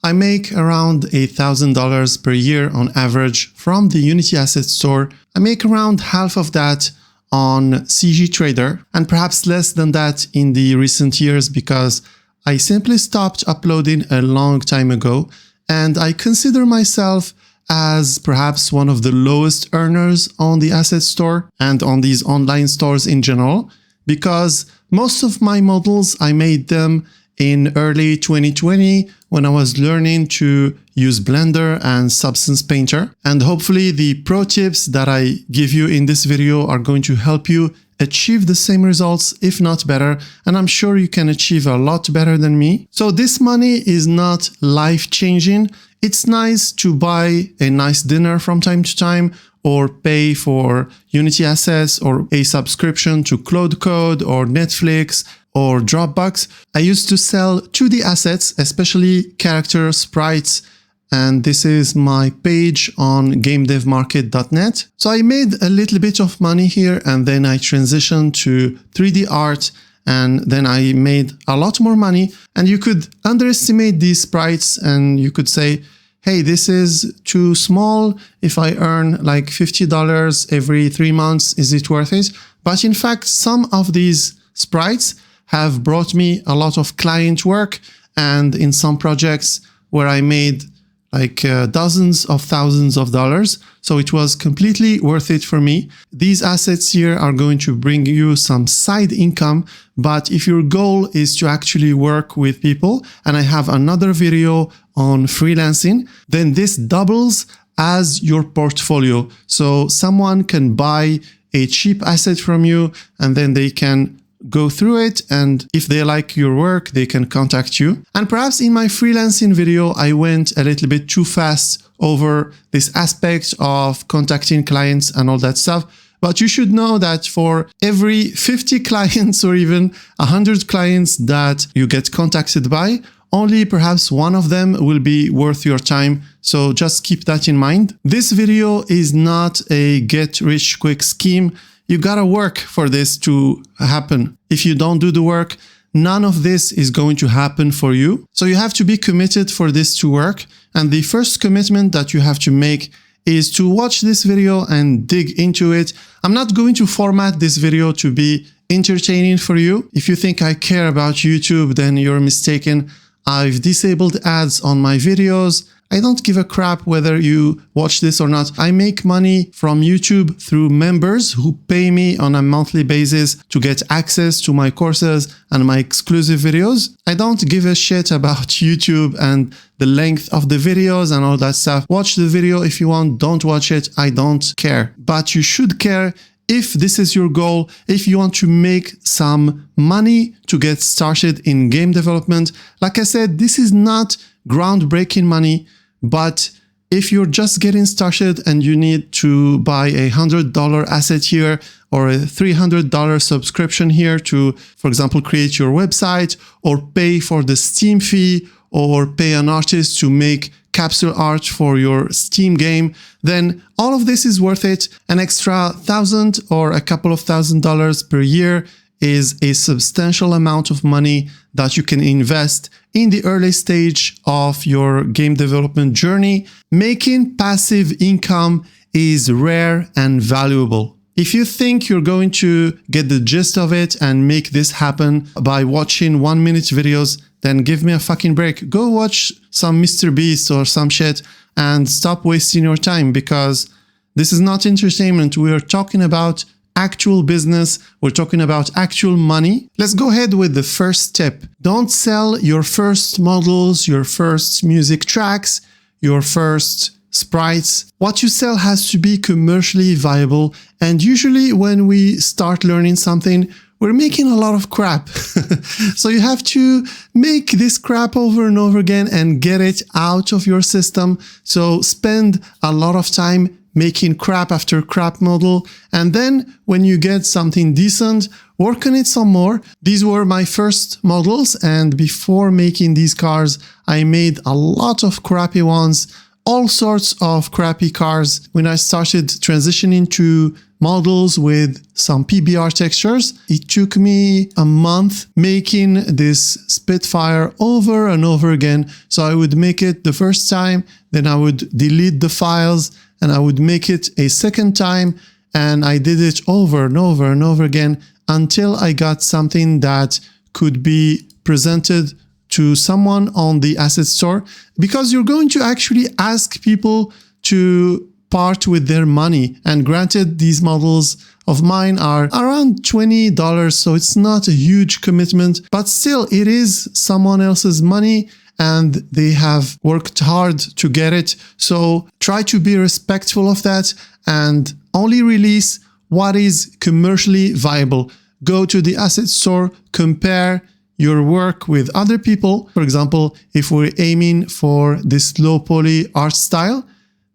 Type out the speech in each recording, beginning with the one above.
I make around $1,000 per year on average from the Unity Asset Store. I make around half of that on CG Trader and perhaps less than that in the recent years because I simply stopped uploading a long time ago, and I consider myself as perhaps one of the lowest earners on the asset store and on these online stores in general, because most of my models, I made them in early 2020 when I was learning to use Blender and Substance Painter. And hopefully the pro tips that I give you in this video are going to help you achieve the same results, if not better, and I'm sure you can achieve a lot better than me. So this money is not life-changing. It's nice to buy a nice dinner from time to time, or pay for Unity assets, or a subscription to Cloud Code or Netflix or Dropbox. I used to sell 2D assets, especially character sprites, and this is my page on gamedevmarket.net. So I made a little bit of money here, and then I transitioned to 3D art, and then I made a lot more money. And you could underestimate these sprites, and you could say, hey, this is too small. If I earn like $50 every 3 months, is it worth it? But in fact, some of these sprites have brought me a lot of client work, and in some projects where I made like dozens of thousands of dollars. So it was completely worth it for me. These assets here are going to bring you some side income, but if your goal is to actually work with people, and I have another video on freelancing, then this doubles as your portfolio. So someone can buy a cheap asset from you, and then they can go through it, and if they like your work, they can contact you. And perhaps in my freelancing video, I went a little bit too fast over this aspect of contacting clients and all that stuff. But you should know that for every 50 clients or even 100 clients that you get contacted by, only perhaps one of them will be worth your time. So just keep that in mind. This video is not a get-rich-quick scheme. You gotta work for this to happen. If you don't do the work, none of this is going to happen for you. So you have to be committed for this to work. And the first commitment that you have to make is to watch this video and dig into it. I'm not going to format this video to be entertaining for you. If you think I care about YouTube, then you're mistaken. I've disabled ads on my videos. I don't give a crap whether you watch this or not. I make money from YouTube through members who pay me on a monthly basis to get access to my courses and my exclusive videos. I don't give a shit about YouTube and the length of the videos and all that stuff. Watch the video if you want, don't watch it, I don't care. But you should care if this is your goal, if you want to make some money to get started in game development. Like I said, this is not groundbreaking money, but if you're just getting started and you need to buy a $100 asset here or a $300 subscription here to, for example, create your website, or pay for the Steam fee, or pay an artist to make capsule art for your Steam game, then all of this is worth it. An extra $1,000 or a couple of $1,000s per year is a substantial amount of money that you can invest in the early stage of your game development journey. Making passive income is rare and valuable. If you think you're going to get the gist of it and make this happen by watching 1-minute videos, then give me a fucking break. Go watch some Mr. Beast or some shit and stop wasting your time, because this is not entertainment. We are talking about actual business. We're talking about actual money. Let's go ahead with the first step. Don't sell your first models, your first music tracks, your first sprites. What you sell has to be commercially viable. And usually when we start learning something, we're making a lot of crap. So you have to make this crap over and over again and get it out of your system. So spend a lot of time making crap after crap model. And then when you get something decent, work on it some more. These were my first models. And before making these cars, I made a lot of crappy ones all sorts of crappy cars. When I started transitioning to models with some PBR textures, it took me a month making this Spitfire over and over again. So I would make it the first time, then I would delete the files, and I would make it a second time, and I did it over and over and over again until I got something that could be presented to someone on the asset store, because you're going to actually ask people to part with their money. And granted, these models of mine are around $20, so it's not a huge commitment, but still it is someone else's money and they have worked hard to get it. So try to be respectful of that and only release what is commercially viable. Go to the asset store, compare your work with other people. For example, if we're aiming for this low poly art style,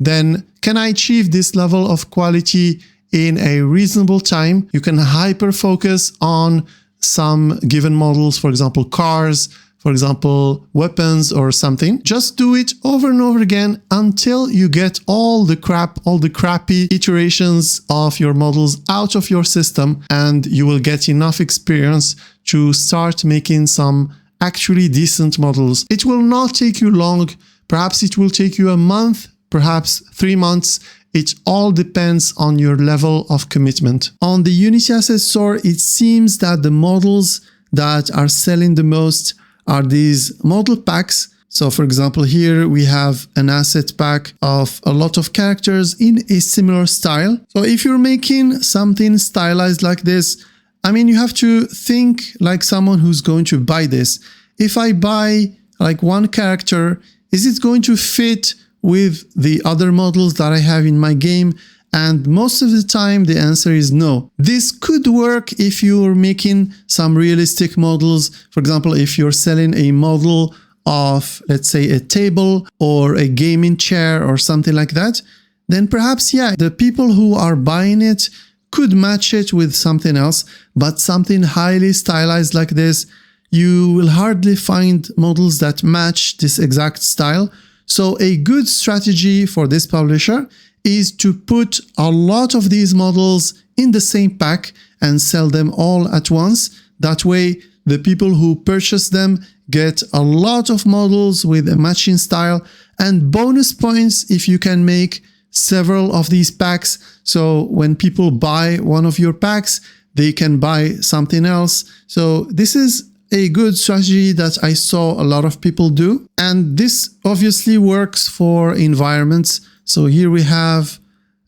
then can I achieve this level of quality in a reasonable time? You can hyper focus on some given models, for example, cars, for example, weapons or something. Just do it over and over again until you get all the crappy iterations of your models out of your system, and you will get enough experience to start making some actually decent models. It will not take you long. Perhaps it will take you a month, perhaps 3 months. It all depends on your level of commitment. On the Unity Asset Store, it seems that the models that are selling the most are these model packs. So for example, here we have an asset pack of a lot of characters in a similar style. So if you're making something stylized like this, I mean, you have to think like someone who's going to buy this. If I buy like one character, is it going to fit with the other models that I have in my game? And most of the time, the answer is no. This could work if you're making some realistic models. For example, if you're selling a model of, let's say, a table or a gaming chair or something like that, then perhaps, yeah, the people who are buying it could match it with something else. But something highly stylized like this, you will hardly find models that match this exact style. So a good strategy for this publisher is to put a lot of these models in the same pack and sell them all at once. That way, the people who purchase them get a lot of models with a matching style, and bonus points if you can make several of these packs. So when people buy one of your packs, they can buy something else. So this is a good strategy that I saw a lot of people do. And this obviously works for environments. So here we have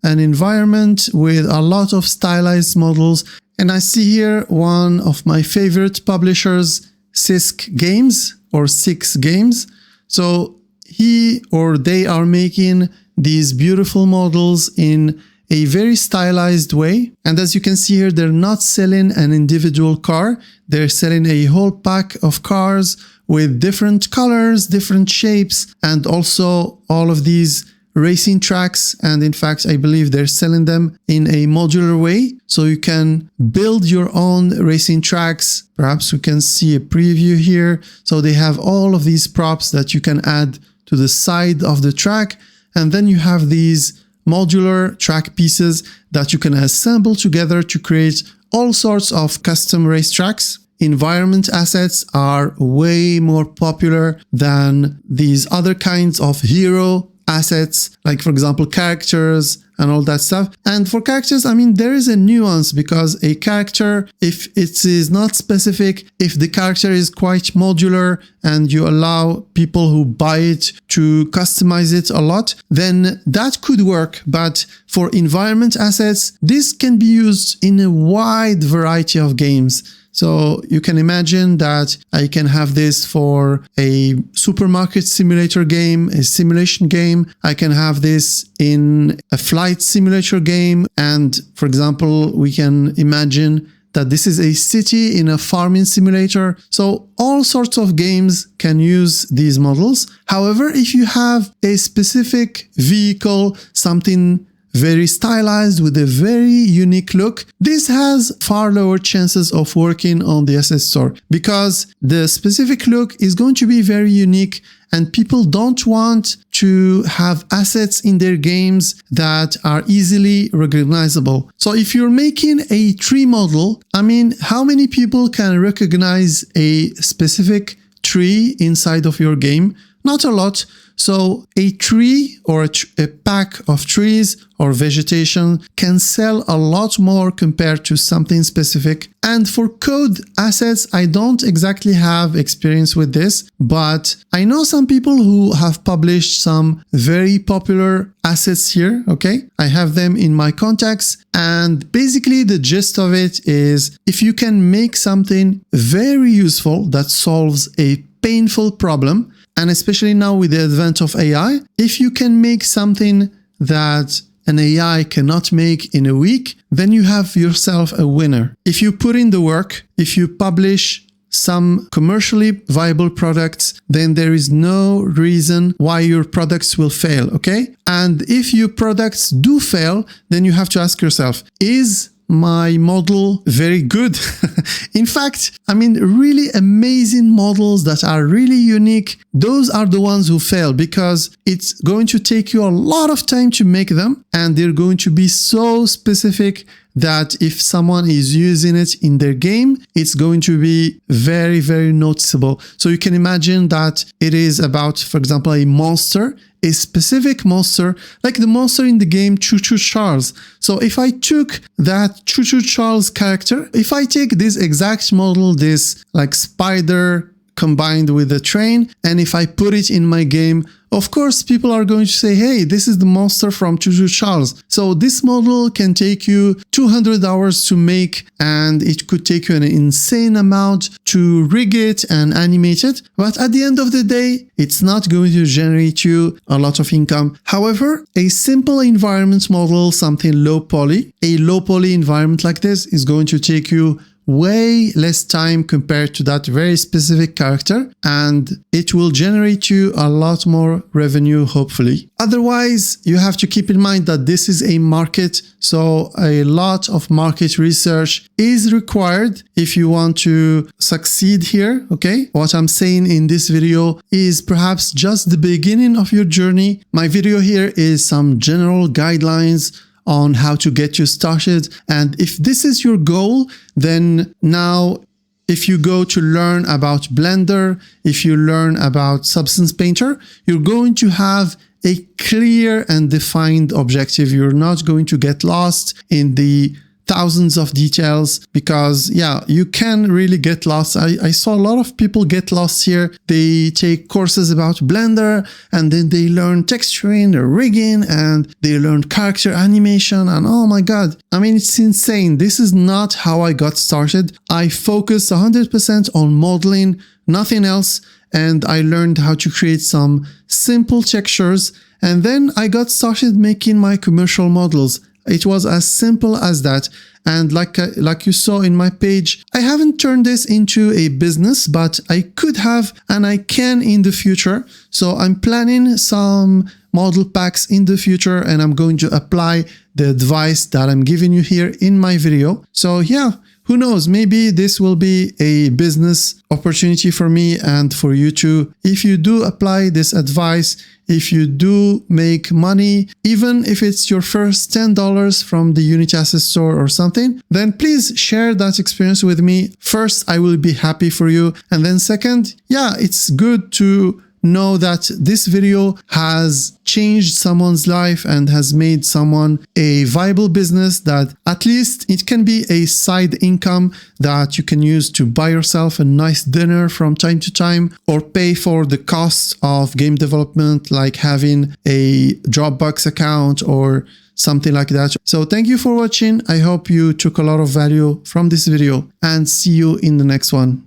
an environment with a lot of stylized models. And I see here one of my favorite publishers, Sisk Games or Six Games. So he or they are making these beautiful models in a very stylized way. And as you can see here, they're not selling an individual car. They're selling a whole pack of cars with different colors, different shapes, and also all of these racing tracks. And in fact, I believe they're selling them in a modular way. So you can build your own racing tracks. Perhaps we can see a preview here. So they have all of these props that you can add to the side of the track. And then you have these modular track pieces that you can assemble together to create all sorts of custom racetracks. Environment assets are way more popular than these other kinds of hero assets, like for example, characters and all that stuff. And for characters, I mean, there is a nuance, because a character, if it is not specific, if the character is quite modular and you allow people who buy it to customize it a lot, then that could work. But for environment assets, this can be used in a wide variety of games. So you can imagine that I can have this for a supermarket simulator game, a simulation game. I can have this in a flight simulator game. And for example, we can imagine that this is a city in a farming simulator. So all sorts of games can use these models. However, if you have a specific vehicle, something very stylized with a very unique look, this has far lower chances of working on the asset store, because the specific look is going to be very unique and people don't want to have assets in their games that are easily recognizable. So if you're making a tree model, I mean, how many people can recognize a specific tree inside of your game? Not a lot. So a tree or a pack of trees or vegetation can sell a lot more compared to something specific. And for code assets, I don't exactly have experience with this, but I know some people who have published some very popular assets here, okay? I have them in my contacts, and basically the gist of it is if you can make something very useful that solves a painful problem, and especially now with the advent of AI, if you can make something that an AI cannot make in a week, then you have yourself a winner. If you put in the work, if you publish some commercially viable products, then there is no reason why your products will fail, okay? And if your products do fail, then you have to ask yourself, is my model very good? In fact, I mean, really amazing models that are really unique, those are the ones who fail because it's going to take you a lot of time to make them, and they're going to be so specific that if someone is using it in their game, it's going to be very, very noticeable. So you can imagine that it is about, for example, a monster, a specific monster, like the monster in the game Choo Choo Charles. So if I took that Choo Choo Charles character, if I take this exact model, this like spider combined with a train, and if I put it in my game, of course, people are going to say, hey, this is the monster from Choo Choo Charles. So this model can take you 200 hours to make, and it could take you an insane amount to rig it and animate it. But at the end of the day, it's not going to generate you a lot of income. However, a simple environment model, something low poly, a low poly environment like this is going to take you way less time compared to that very specific character, and it will generate you a lot more revenue, hopefully. Otherwise, you have to keep in mind that this is a market, so a lot of market research is required if you want to succeed here, okay? What I'm saying in this video is perhaps just the beginning of your journey. My video here is some general guidelines on how to get you started. And if this is your goal, then now if you go to learn about Blender, if you learn about Substance Painter, you're going to have a clear and defined objective. You're not going to get lost in the thousands of details because, yeah, you can really get lost. I saw a lot of people get lost here. They take courses about Blender and then they learn texturing or rigging and they learn character animation, and oh my God, I mean, it's insane. This is not how I got started. I focused 100% on modeling, nothing else, and I learned how to create some simple textures, and then I got started making my commercial models. It was as simple as that. And like you saw in my page, I haven't turned this into a business, but I could have and I can in the future. So I'm planning some model packs in the future, and I'm going to apply the advice that I'm giving you here in my video. So yeah, who knows, maybe this will be a business opportunity for me and for you too. If you do apply this advice, if you do make money, even if it's your first $10 from the Unity Asset Store or something, then please share that experience with me. First, I will be happy for you. And then second, yeah, it's good to know that this video has changed someone's life and has made someone a viable business, that at least it can be a side income that you can use to buy yourself a nice dinner from time to time, or pay for the costs of game development, like having a Dropbox account or something like that. So thank you for watching. I hope you took a lot of value from this video, and see you in the next one.